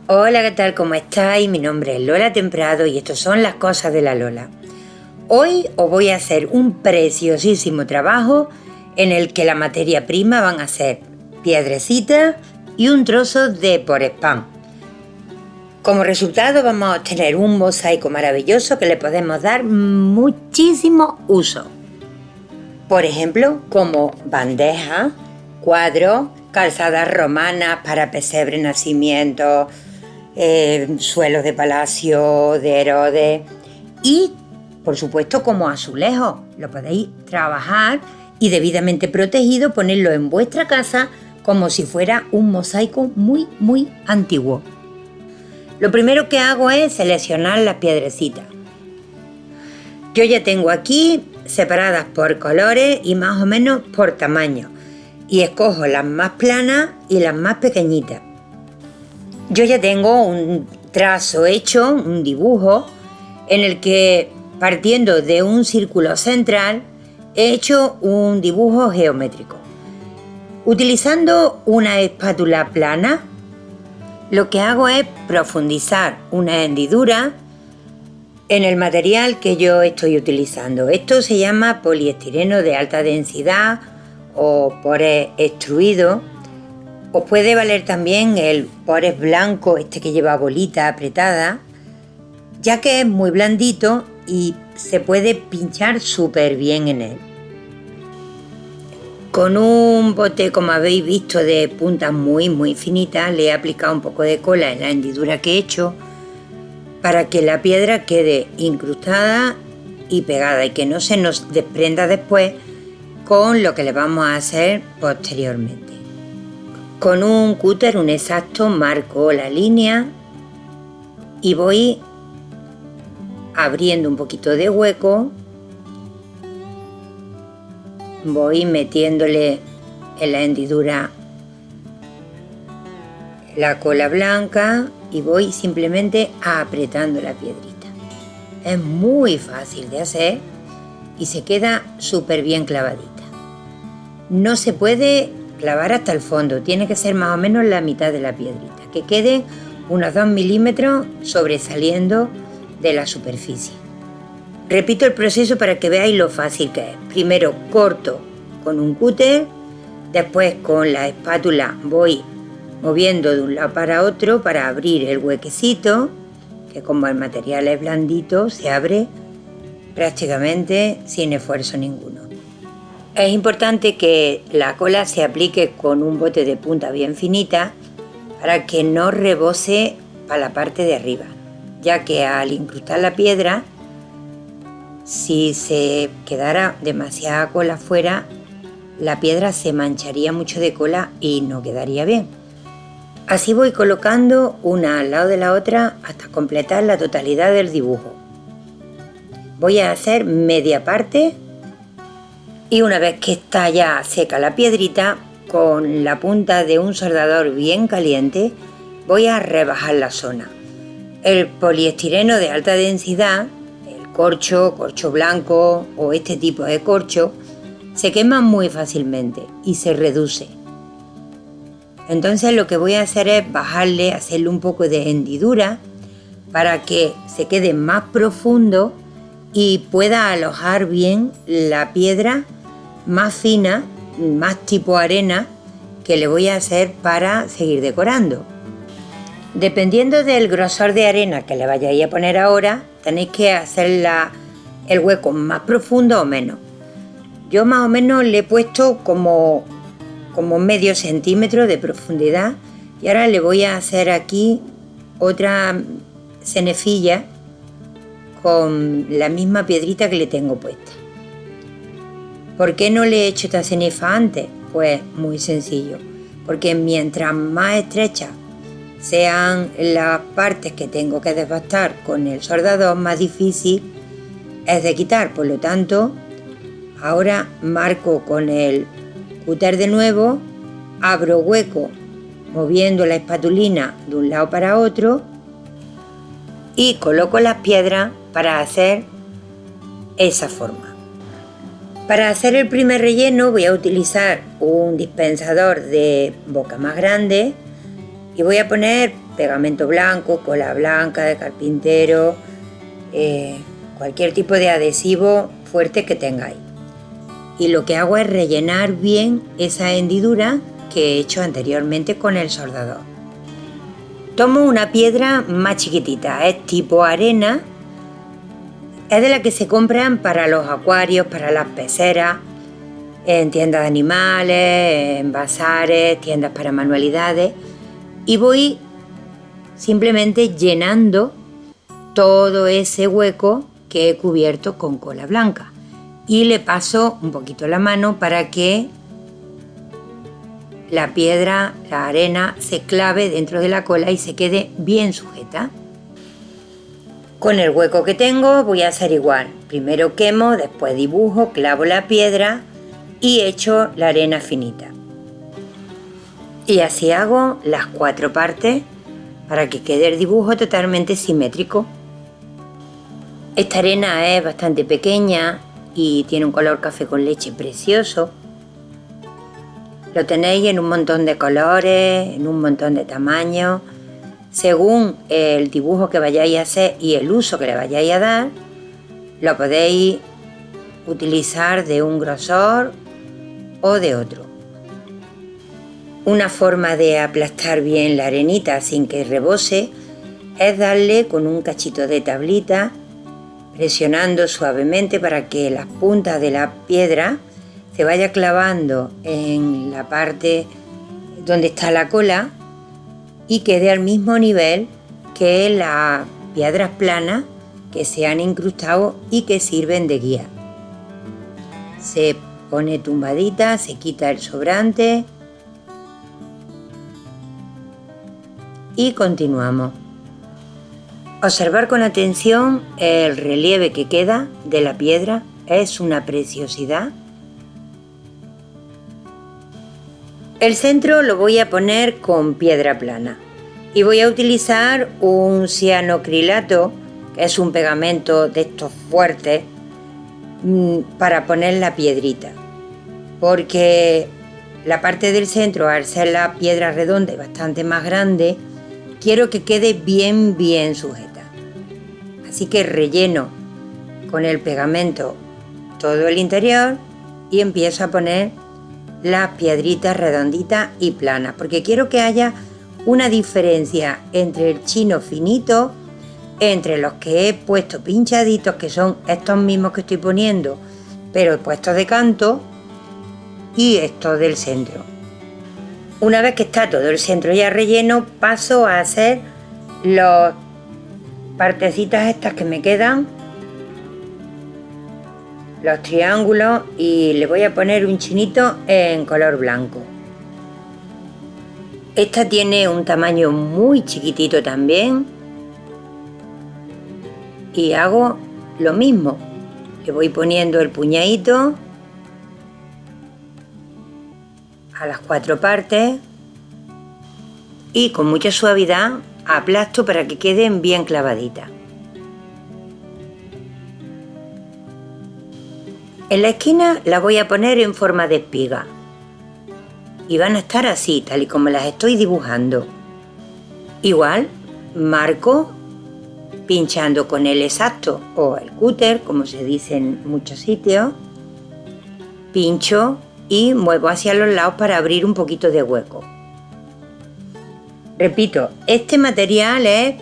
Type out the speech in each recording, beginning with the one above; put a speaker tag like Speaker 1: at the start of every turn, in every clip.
Speaker 1: Hola, ¿qué tal? ¿Cómo estáis? Mi nombre es Lola Temprado y estos son las cosas de la Lola. Hoy os voy a hacer un preciosísimo trabajo en el que la materia prima van a ser piedrecitas y un trozo de porespán. Como resultado vamos a obtener un mosaico maravilloso que le podemos dar muchísimos usos. Por ejemplo, como bandejas, cuadros, calzadas romanas para pesebre, nacimientos, suelos de palacio, de Herodes y, por supuesto, como azulejos. Lo podéis trabajar y debidamente protegido ponerlo en vuestra casa como si fuera un mosaico muy, muy antiguo. Lo primero que hago es seleccionar las piedrecitas. Yo ya tengo aquí separadas por colores y más o menos por tamaño y escojo las más planas y las más pequeñitas. Yo ya tengo un trazo hecho, un dibujo, en el que partiendo de un círculo central he hecho un dibujo geométrico. Utilizando una espátula plana, lo que hago es profundizar una hendidura en el material que yo estoy utilizando. Esto se llama poliestireno de alta densidad o pores extruido. Os puede valer también el pores blanco, este que lleva bolita apretada, ya que es muy blandito y se puede pinchar súper bien en él. Con un bote, como habéis visto, de puntas muy muy finitas, le he aplicado un poco de cola en la hendidura que he hecho para que la piedra quede incrustada y pegada y que no se nos desprenda después con lo que le vamos a hacer posteriormente. Con un cúter, un exacto, marco la línea y voy abriendo un poquito de hueco, voy metiéndole en la hendidura la cola blanca y voy simplemente apretando la piedrita. Es muy fácil de hacer y se queda súper bien clavadita. No se puede clavar hasta el fondo, tiene que ser más o menos la mitad de la piedrita, que queden unos 2 milímetros sobresaliendo de la superficie. Repito el proceso para que veáis lo fácil que es. Primero corto con un cúter, después con la espátula voy moviendo de un lado para otro para abrir el huequecito, que como el material es blandito se abre prácticamente sin esfuerzo ninguno. Es importante que la cola se aplique con un bote de punta bien finita para que no rebose para la parte de arriba, ya que al incrustar la piedra, si se quedara demasiada cola fuera, la piedra se mancharía mucho de cola y no quedaría bien. Así voy colocando una al lado de la otra hasta completar la totalidad del dibujo. Voy a hacer media parte y una vez que está ya seca la piedrita, con la punta de un soldador bien caliente voy a rebajar la zona. El poliestireno de alta densidad, el corcho blanco o este tipo de corcho, se quema muy fácilmente y se reduce. Entonces lo que voy a hacer es hacerle un poco de hendidura para que se quede más profundo y pueda alojar bien la piedra más fina, más tipo arena, que le voy a hacer para seguir decorando. Dependiendo del grosor de arena que le vayáis a poner ahora, tenéis que hacer el hueco más profundo o menos. Yo más o menos le he puesto como medio centímetro de profundidad y ahora le voy a hacer aquí otra cenefilla con la misma piedrita que le tengo puesta. ¿Por qué no le he hecho esta cenefa antes? Pues muy sencillo, porque mientras más estrechas sean las partes que tengo que desbastar con el soldador, más difícil es de quitar. Por lo tanto, ahora marco con el cúter de nuevo, abro hueco moviendo la espatulina de un lado para otro y coloco las piedras para hacer esa forma. Para hacer el primer relleno voy a utilizar un dispensador de boca más grande y voy a poner pegamento blanco, cola blanca de carpintero, cualquier tipo de adhesivo fuerte que tengáis. Y lo que hago es rellenar bien esa hendidura que he hecho anteriormente con el soldador. Tomo una piedra más chiquitita, es tipo arena, es de la que se compran para los acuarios, para las peceras, en tiendas de animales, en bazares, tiendas para manualidades, y voy simplemente llenando todo ese hueco que he cubierto con cola blanca y le paso un poquito la mano para que la piedra, la arena, se clave dentro de la cola y se quede bien sujeta. Con el hueco que tengo voy a hacer igual. Primero quemo, después dibujo, clavo la piedra y echo la arena finita. Y así hago las 4 partes para que quede el dibujo totalmente simétrico. Esta arena es bastante pequeña y tiene un color café con leche precioso. Lo tenéis en un montón de colores, en un montón de tamaños. Según el dibujo que vayáis a hacer y el uso que le vayáis a dar, lo podéis utilizar de un grosor o de otro. Una forma de aplastar bien la arenita sin que rebose es darle con un cachito de tablita, presionando suavemente para que las puntas de la piedra se vaya clavando en la parte donde está la cola y quede al mismo nivel que las piedras planas que se han incrustado y que sirven de guía. Se pone tumbadita, se quita el sobrante y continuamos. Observar con atención el relieve que queda de la piedra, es una preciosidad. El centro lo voy a poner con piedra plana y voy a utilizar un cianocrilato, que es un pegamento de estos fuertes, para poner la piedrita, porque la parte del centro, al ser la piedra redonda y bastante más grande, quiero que quede bien sujeta. Así que relleno con el pegamento todo el interior y empiezo a poner las piedritas redonditas y planas, porque quiero que haya una diferencia entre el chino finito, entre los que he puesto pinchaditos, que son estos mismos que estoy poniendo, pero puestos de canto, y estos del centro. Una vez que está todo el centro ya relleno, paso a hacer las partecitas estas que me quedan, los triángulos, y le voy a poner un chinito en color blanco. Esta tiene un tamaño muy chiquitito también y hago lo mismo. Le voy poniendo el puñadito a las 4 partes y con mucha suavidad aplasto para que queden bien clavaditas. En la esquina la voy a poner en forma de espiga y van a estar así, tal y como las estoy dibujando. Igual marco pinchando con el exacto o el cúter, como se dice en muchos sitios, pincho y muevo hacia los lados para abrir un poquito de hueco. Repito, este material es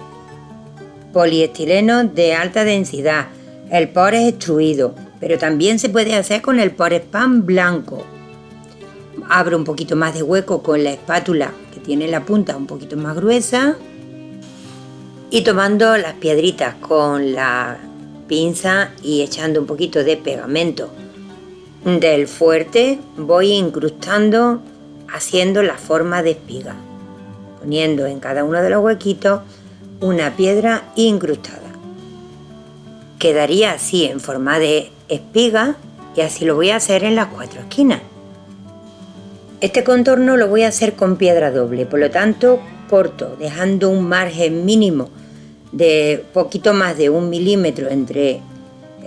Speaker 1: poliestireno de alta densidad, el por es extruido, pero también se puede hacer con el por spam blanco. Abro un poquito más de hueco con la espátula, que tiene la punta un poquito más gruesa, y tomando las piedritas con la pinza y echando un poquito de pegamento del fuerte, voy incrustando, haciendo la forma de espiga, poniendo en cada uno de los huequitos una piedra incrustada. Quedaría así en forma de espiga y así lo voy a hacer en las 4 esquinas. Este contorno lo voy a hacer con piedra doble, por lo tanto corto, dejando un margen mínimo de poquito más de 1 milímetro entre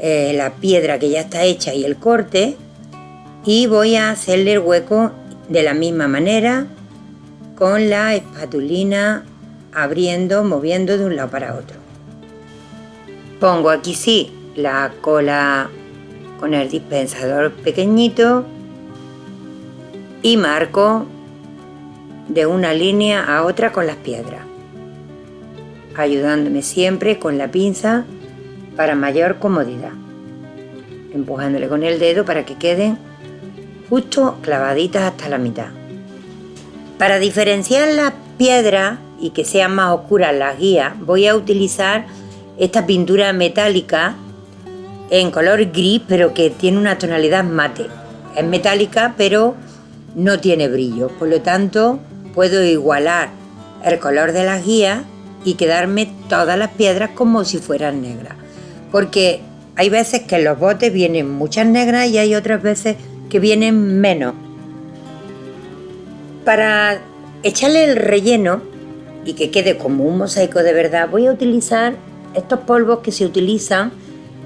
Speaker 1: la piedra que ya está hecha y el corte, y voy a hacerle el hueco de la misma manera con la espatulina abriendo, moviendo de un lado para otro. Pongo aquí sí la cola con el dispensador pequeñito y marco de una línea a otra con las piedras, ayudándome siempre con la pinza para mayor comodidad, empujándole con el dedo para que queden justo clavaditas hasta la mitad. Para diferenciar las piedras y que sean más oscuras las guías, voy a utilizar esta pintura metálica en color gris, pero que tiene una tonalidad mate. Es metálica, pero no tiene brillo, por lo tanto puedo igualar el color de las guías y quedarme todas las piedras como si fueran negras, porque hay veces que en los botes vienen muchas negras y hay otras veces que vienen menos. Para echarle el relleno y que quede como un mosaico de verdad, voy a utilizar estos polvos que se utilizan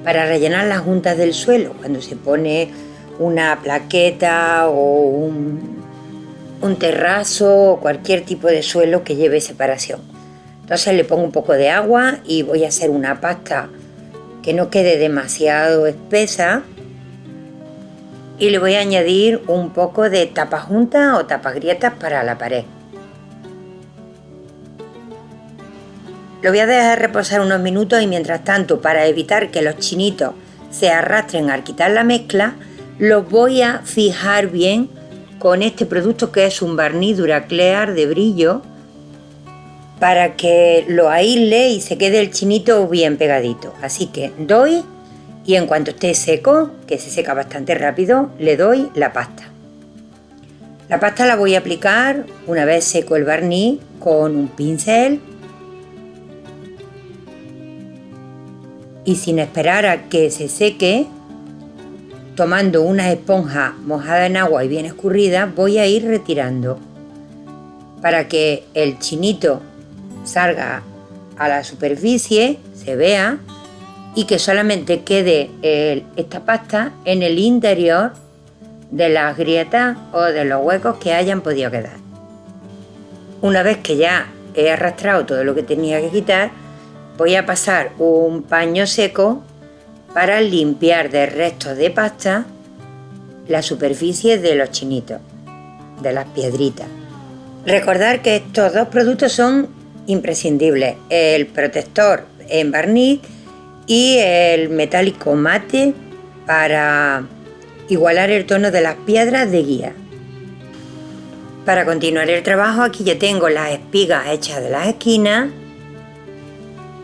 Speaker 1: para rellenar las juntas del suelo cuando se pone una plaqueta o un terrazo o cualquier tipo de suelo que lleve separación. Entonces le pongo un poco de agua y voy a hacer una pasta que no quede demasiado espesa y le voy a añadir un poco de tapajuntas o tapagrietas para la pared. Lo voy a dejar reposar unos minutos y mientras tanto, para evitar que los chinitos se arrastren al quitar la mezcla, los voy a fijar bien con este producto que es un barniz Duraclear de brillo para que lo aísle y se quede el chinito bien pegadito. Así que doy y en cuanto esté seco, que se seca bastante rápido, le doy la pasta. La pasta la voy a aplicar una vez seco el barniz con un pincel y sin esperar a que se seque, tomando una esponja mojada en agua y bien escurrida, voy a ir retirando para que el chinito salga a la superficie, se vea y que solamente quede esta pasta en el interior de las grietas o de los huecos que hayan podido quedar. Una vez que ya he arrastrado todo lo que tenía que quitar, voy a pasar un paño seco para limpiar de restos de pasta la superficie de los chinitos, de las piedritas. Recordar que estos dos productos son imprescindibles, el protector en barniz y el metálico mate para igualar el tono de las piedras de guía. Para continuar el trabajo, aquí ya tengo las espigas hechas de las esquinas.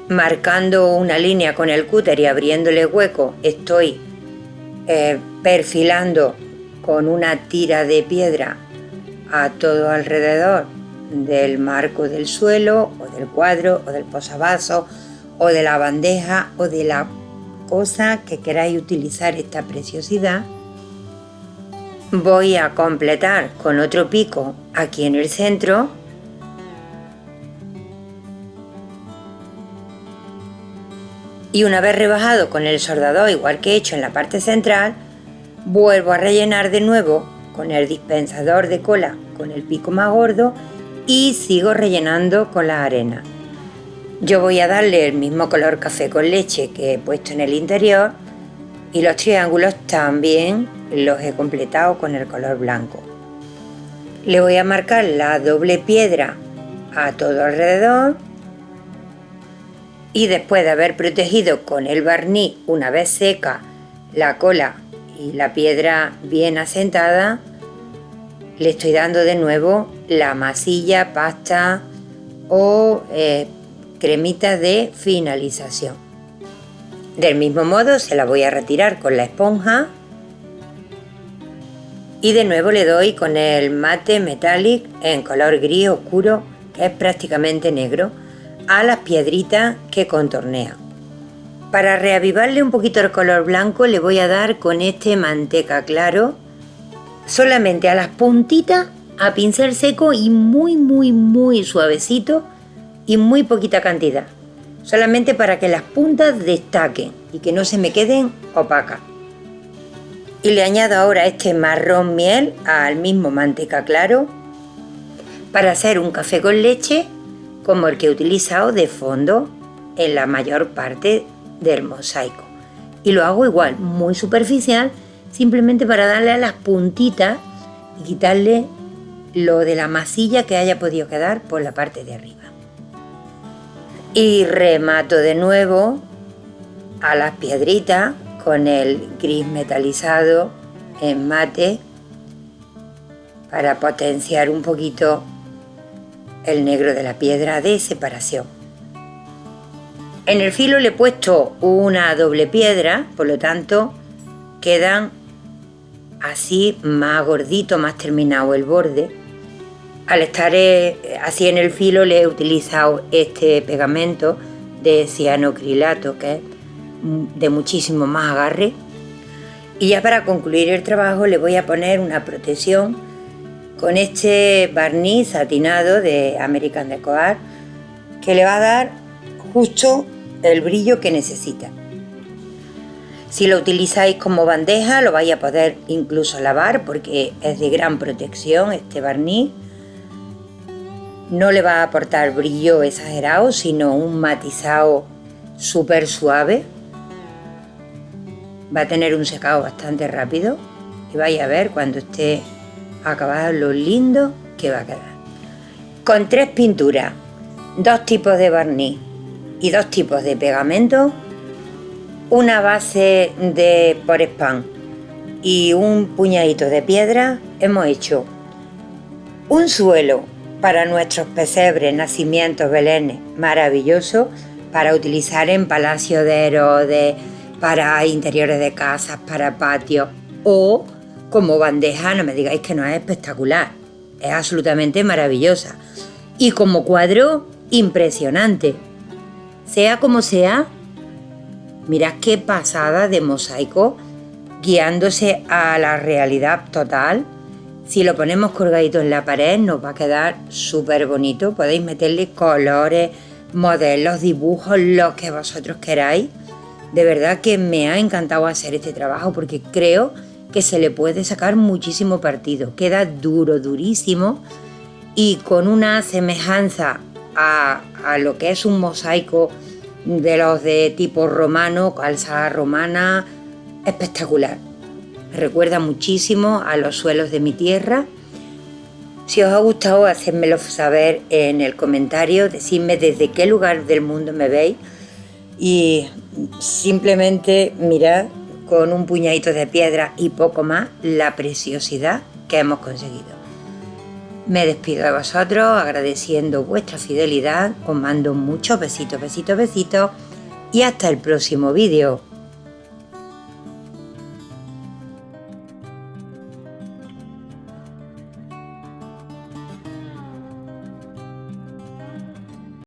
Speaker 1: Marcando una línea con el cúter y abriéndole hueco, estoy perfilando con una tira de piedra a todo alrededor del marco del suelo o del cuadro o del posavasos o de la bandeja o de la cosa que queráis utilizar esta preciosidad. Voy a completar con otro pico aquí en el centro y una vez rebajado con el soldador igual que he hecho en la parte central, vuelvo a rellenar de nuevo con el dispensador de cola con el pico más gordo y sigo rellenando con la arena. Yo voy a darle el mismo color café con leche que he puesto en el interior y los triángulos también los he completado con el color blanco. Le voy a marcar la doble piedra a todo alrededor y después de haber protegido con el barniz una vez seca la cola y la piedra bien asentada, le estoy dando de nuevo la masilla, pasta o cremita de finalización. Del mismo modo se la voy a retirar con la esponja y de nuevo le doy con el mate metallic en color gris oscuro, que es prácticamente negro, a las piedritas que contornean. Para reavivarle un poquito el color blanco le voy a dar con este manteca claro solamente a las puntitas a pincel seco y muy suavecito y muy poquita cantidad, solamente para que las puntas destaquen y que no se me queden opacas. Y le añado ahora este marrón miel al mismo manteca claro para hacer un café con leche como el que he utilizado de fondo en la mayor parte del mosaico. Y lo hago igual, muy superficial, simplemente para darle a las puntitas y quitarle lo de la masilla que haya podido quedar por la parte de arriba. Y remato de nuevo a las piedritas con el gris metalizado en mate para potenciar un poquito el negro de la piedra de separación. En el filo le he puesto una doble piedra, por lo tanto quedan así más gordito, más terminado el borde. Al estar así en el filo le he utilizado este pegamento de cianocrilato, que es de muchísimo más agarre. Y ya para concluir el trabajo le voy a poner una protección con este barniz satinado de American Deco Art, que le va a dar justo el brillo que necesita. Si lo utilizáis como bandeja lo vais a poder incluso lavar porque es de gran protección este barniz. No le va a aportar brillo exagerado, sino un matizado súper suave. Va a tener un secado bastante rápido y vais a ver cuando esté acabado lo lindo que va a quedar. Con 3 pinturas, 2 tipos de barniz y 2 tipos de pegamento, una base de Porespán y un puñadito de piedra, hemos hecho un suelo para nuestros pesebres, nacimientos, belenes, maravilloso para utilizar en palacios de Herodes, para interiores de casas, para patios o como bandeja. No me digáis que no es espectacular, es absolutamente maravillosa. Y como cuadro, impresionante. Sea como sea, mirad qué pasada de mosaico, guiándose a la realidad total. Si lo ponemos colgadito en la pared nos va a quedar súper bonito. Podéis meterle colores, modelos, dibujos, lo que vosotros queráis. De verdad que me ha encantado hacer este trabajo porque creo que se le puede sacar muchísimo partido. Queda duro, durísimo y con una semejanza a lo que es un mosaico de los de tipo romano, calzada romana, espectacular. Me recuerda muchísimo a los suelos de mi tierra. Si os ha gustado, hacedmelo saber en el comentario, decidme desde qué lugar del mundo me veis y simplemente mirad con un puñadito de piedra y poco más la preciosidad que hemos conseguido. Me despido de vosotros agradeciendo vuestra fidelidad, os mando muchos besitos, besitos, besitos y hasta el próximo vídeo.